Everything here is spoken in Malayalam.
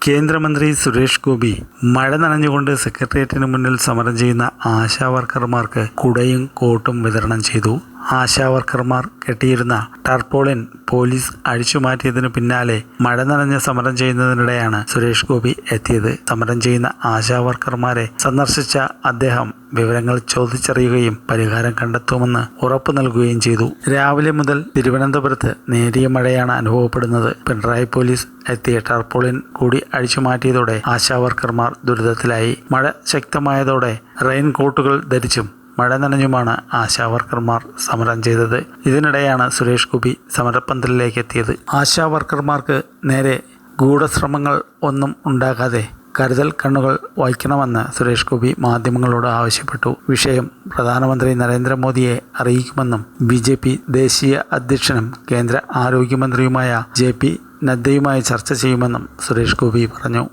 കേന്ദ്രമന്ത്രി സുരേഷ് ഗോപി മഴ നനഞ്ഞുകൊണ്ട് സെക്രട്ടേറിയറ്റിന് മുന്നിൽ സമരം ചെയ്യുന്ന ആശാവർക്കർമാർക്ക് കുടയും കോട്ടും വിതരണം ചെയ്തു. ആശാവർക്കർമാർ കെട്ടിയിരുന്ന ടാർപോളിൻ പോലീസ് അഴിച്ചുമാറ്റിയതിനു പിന്നാലെ മഴ നനഞ്ഞ് സമരം ചെയ്യുന്നതിനിടെയാണ് സുരേഷ് ഗോപി എത്തിയത്. സമരം ചെയ്യുന്ന ആശാവർക്കർമാരെ സന്ദർശിച്ച അദ്ദേഹം വിവരങ്ങൾ ചോദിച്ചറിയുകയും പരിഹാരം കണ്ടെത്തുമെന്ന് ഉറപ്പു നൽകുകയും ചെയ്തു. രാവിലെ മുതൽ തിരുവനന്തപുരത്ത് നേരിയ മഴയാണ് അനുഭവപ്പെടുന്നത്. പിണറായി പോലീസ് എത്തിയ ടാർപോളിൻ കൂടി അഴിച്ചുമാറ്റിയതോടെ ആശാവർക്കർമാർ ദുരിതത്തിലായി. മഴ ശക്തമായതോടെ റെയിൻ കോട്ടുകൾ ധരിച്ചും മഴ നനഞ്ഞുമാണ് ആശാവർക്കർമാർ സമരം ചെയ്തത്. ഇതിനിടെയാണ് സുരേഷ് ഗോപി സമരപ്പന്തലിലേക്ക് എത്തിയത്. ആശാവർക്കർമാർക്ക് നേരെ ഗൂഢശ്രമങ്ങൾ ഒന്നും ഉണ്ടാകാതെ കരുതൽ കണ്ണുകൾ വയ്ക്കണമെന്ന് സുരേഷ് ഗോപി മാധ്യമങ്ങളോട് ആവശ്യപ്പെട്ടു. വിഷയം പ്രധാനമന്ത്രി നരേന്ദ്രമോദിയെ അറിയിക്കുമെന്നും BJP ദേശീയ അധ്യക്ഷനും കേന്ദ്ര ആരോഗ്യമന്ത്രിയുമായ JP നദ്ദയുമായി ചർച്ച ചെയ്യുമെന്നും സുരേഷ് ഗോപി പറഞ്ഞു.